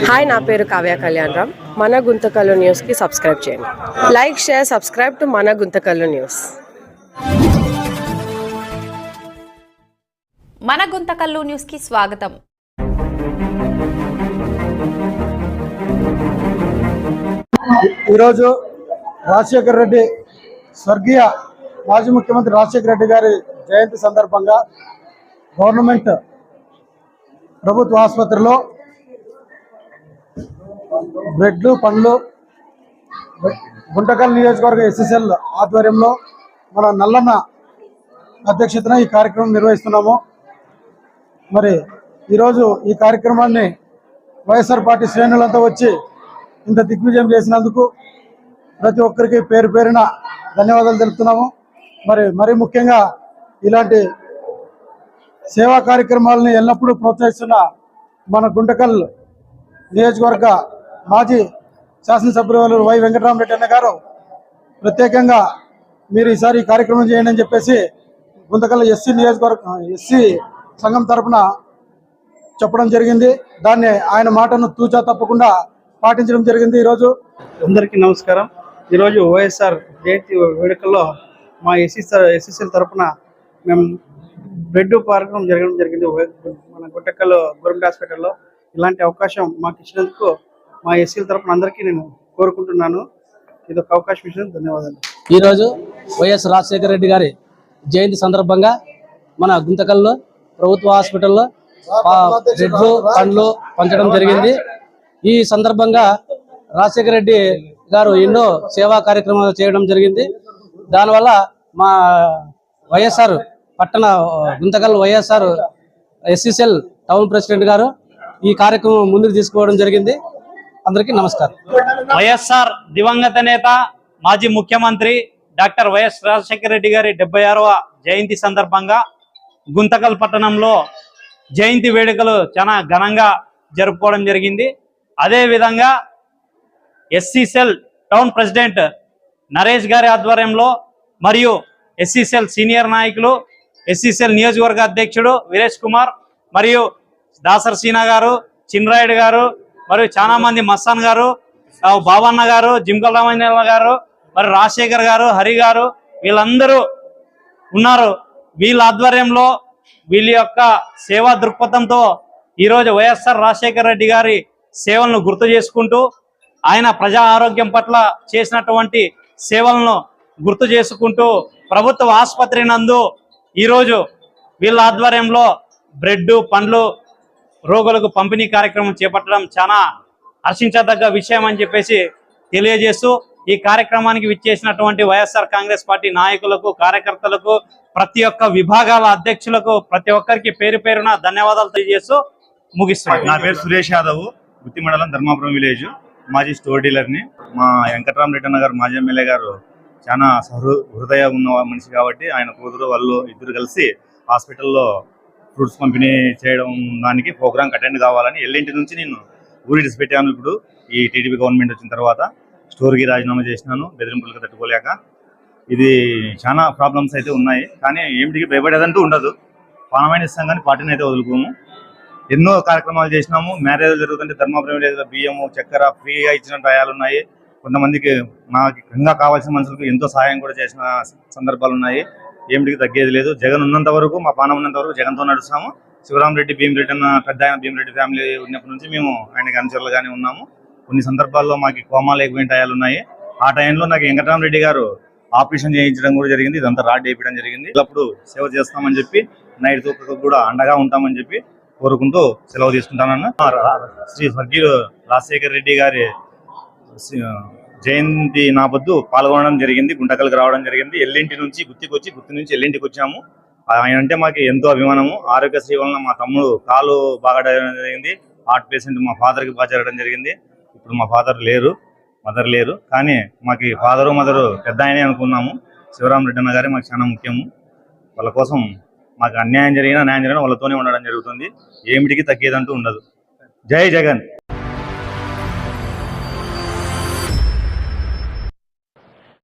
Hi, నా పేరు కావ్య కళ్యాణరామ్. మన గుంతకల్లు న్యూస్కి సబ్స్క్రైబ్ చేయండి. లైక్, షేర్, సబ్స్క్రైబ్ టు మన గుంతకల్లు న్యూస్. మన గుంతకల్లు న్యూస్కి స్వాగతం. ఈరోజు రాజశేఖర రెడ్డి, స్వర్గీయ మాజీ ముఖ్యమంత్రి రాజశేఖర రెడ్డి గారి జయంతి సందర్భంగా గవర్నమెంట్ ప్రభుత్వ ఆసుపత్రిలో బ్రెడ్లు, పండ్లు గుంటకల్ నియోజకవర్గ ఎస్ఎస్ఎల్ ఆధ్వర్యంలో మన నల్లన్న అధ్యక్షతన ఈ కార్యక్రమం నిర్వహిస్తున్నాము. మరి ఈరోజు ఈ కార్యక్రమాన్ని వైఎస్ఆర్ పార్టీ శ్రేణులంతా వచ్చి ఇంత దిగ్విజయం చేసినందుకు ప్రతి ఒక్కరికి పేరు పేరున ధన్యవాదాలు తెలుపుతున్నాము. మరి ముఖ్యంగా ఇలాంటి సేవా కార్యక్రమాలని ఎల్లప్పుడూ ప్రోత్సహిస్తున్న మన గుంటకల్ నియోజకవర్గ మాజీ శాసనసభ్యులు వై వెంకటరామరెడ్డి అన్న గారు ప్రత్యేకంగా మీరు ఈసారి ఈ కార్యక్రమం చేయండి అని చెప్పేసి గుంతకల్ ఎస్సీ సంఘం తరఫున చెప్పడం జరిగింది. దాన్ని ఆయన మాటను తూచా తప్పకుండా పాటించడం జరిగింది. ఈరోజు అందరికీ నమస్కారం. ఈరోజు వైఎస్ఆర్ జయంతి వేడుకల్లో మా ఎస్ఎస్ఎల్ తరఫున మేము బ్రెడ్ కార్యక్రమం జరగడం జరిగింది మన గుంటకల్ గవర్నమెంట్ హాస్పిటల్లో. ఇలాంటి అవకాశం మాకు ఇచ్చినందుకు మా ఎస్సీల తరఫున అందరికీ నేను కోరుకుంటున్నాను. ఇది ఒక అవకాశం ఇచ్చినందుకు ధన్యవాదాలు. ఈరోజు వైఎస్ రాజశేఖర రెడ్డి గారి జయంతి సందర్భంగా మన గుంతకల్లో ప్రభుత్వ హాస్పిటల్లో బ్రెడ్లు, పండ్లు పంచడం జరిగింది. ఈ సందర్భంగా రాజశేఖర రెడ్డి గారు ఎన్నో సేవా కార్యక్రమాలు చేయడం జరిగింది. దానివల్ల మా వైఎస్ఆర్ పట్టణ Guntakal YSR SSL town president గారు ఈ కార్యక్రమం ముందుకు తీసుకోవడం జరిగింది. అందరికీ నమస్కారం. వైఎస్ఆర్ దివంగత నేత మాజీ ముఖ్యమంత్రి డాక్టర్ వైఎస్ రాజశేఖర రెడ్డి గారి 76వ జయంతి సందర్భంగా గుంతకల్ పట్టణంలో జయంతి వేడుకలు చాలా ఘనంగా జరుపుకోవడం జరిగింది. అదేవిధంగా ఎస్సీసెల్ టౌన్ ప్రెసిడెంట్ నరేష్ గారి ఆధ్వర్యంలో మరియు ఎస్సీసెల్ సీనియర్ నాయకులు, ఎస్సీసెల్ నియోజకవర్గ అధ్యక్షుడు వీరేష్ కుమార్ మరియు దాసర్ సీనా గారు, చిన్రాయుడు గారు, మరియు చాలా మంది మస్తాన్ గారు, బాబన్న గారు, జింకల రామయ్య గారు, మరి రాజశేఖర్ గారు, హరి గారు, వీళ్ళందరూ ఉన్నారు. వీళ్ళ ఆధ్వర్యంలో వీళ్ళ యొక్క సేవా దృక్పథంతో ఈరోజు వైఎస్ఆర్ రాజశేఖర రెడ్డి గారి సేవలను గుర్తు చేసుకుంటూ ఆయన ప్రజా ఆరోగ్యం పట్ల చేసినటువంటి సేవలను గుర్తు చేసుకుంటూ ప్రభుత్వ ఆసుపత్రి నందు ఈరోజు వీళ్ళ ఆధ్వర్యంలో బ్రెడ్, పండ్లు రోగులకు పంపిణీ కార్యక్రమం చేపట్టడం చాలా హర్షించదగ్గ విషయం అని చెప్పేసి తెలియజేస్తూ ఈ కార్యక్రమానికి విచ్చేసినటువంటి వైఎస్ఆర్ కాంగ్రెస్ పార్టీ నాయకులకు, కార్యకర్తలకు, ప్రతి ఒక్క విభాగాల అధ్యక్షులకు ప్రతి ఒక్కరికి పేరు పేరున ధన్యవాదాలు తెలియజేస్తూ ముగిస్తున్నాను. నా పేరు సురేష్ యాదవ్, గుత్తి మండలం ధర్మాపురం విలేజ్, మాజీ స్టోర్ డీలర్ని. మా వెంకటరామరెడ్డి అన్న గారు, మాజీ ఎమ్మెల్యే గారు చాలా హృదయ ఉన్న మనిషి కాబట్టి ఆయన కూతురు వాళ్ళు ఇద్దరు కలిసి హాస్పిటల్లో ఫ్రూట్స్ పంపిణీ చేయడం దానికి ప్రోగ్రామ్కి అటెండ్ కావాలని ఎల్లింటి నుంచి నేను ఊరి పెట్టాను. ఇప్పుడు ఈ టీడీపీ గవర్నమెంట్ వచ్చిన తర్వాత స్టోర్కి రాజీనామా చేసినాను, బెదిరింపులకు తట్టుకోలేక. ఇది చాలా ప్రాబ్లమ్స్ అయితే ఉన్నాయి, కానీ ఏమిటికి భయపడేదంటూ ఉండదు. పానమైన ఇస్తాం కానీ పార్టీని అయితే వదులుకోము. ఎన్నో కార్యక్రమాలు చేసినాము. మ్యారేజ్ జరుగుతుంటే ధర్మాపురం విలేజ్లో బియ్యము, చక్కెర ఫ్రీగా ఇచ్చిన టయాలు ఉన్నాయి. కొంతమందికి నాకు ఇంకా కావాల్సిన మనుషులకు ఎంతో సహాయం కూడా చేసిన సందర్భాలు ఉన్నాయి. ఏమిటికి తగ్గేది లేదు. జగన్ ఉన్నంత వరకు, మా పానం ఉన్నంత వరకు జగన్తో నడుస్తాము. శివరామరెడ్డి, భీమిరెడ్డి అన్న పెద్ద ఆయన భీమిరెడ్డి ఫ్యామిలీ ఉన్నప్పటి నుంచి మేము ఆయనకి అనుచరులుగానే ఉన్నాము. కొన్ని సందర్భాల్లో మాకు కోమా లేకపోయిన టయాలు ఉన్నాయి. ఆ టైంలో నాకు వెంకటరామరెడ్డి గారు ఆపరేషన్ చేయించడం కూడా జరిగింది. ఇదంతా రాడ్ వేయడం జరిగింది. అప్పుడు సేవ చేస్తామని చెప్పి, నైట్ తూకు కూడా అండగా ఉంటామని చెప్పి కోరుకుంటూ సెలవు తీసుకుంటానన్న. శ్రీ స్వర్గీయులు రాజశేఖర రెడ్డి గారి జయంతి నాపొద్దు పాల్గొనడం జరిగింది. గుంటకల్కి రావడం జరిగింది. ఎల్లింటి నుంచి గుత్తికి వచ్చి, గుత్తి నుంచి ఎల్లింటికి వచ్చాము. ఆయన అంటే మాకు ఎంతో అభిమానము. ఆరోగ్యశ్రీ వలన మా తమ్ముడు కాలు బాగా జరిగింది. హార్ట్ పేషెంట్ మా ఫాదర్కి బాగా జరగడం జరిగింది. ఇప్పుడు మా ఫాదర్ లేరు, మదర్ లేరు, కానీ మాకు ఫాదరు మదరు పెద్ద ఆయనే అనుకున్నాము. శివరామరెడ్డి అన్న గారే మాకు చాలా ముఖ్యము. వాళ్ళ కోసం మాకు అన్యాయం జరిగినా న్యాయం జరిగినా వాళ్ళతోనే ఉండడం జరుగుతుంది. ఏమిటికి తగ్గేదంటూ ఉండదు. జై జగన్.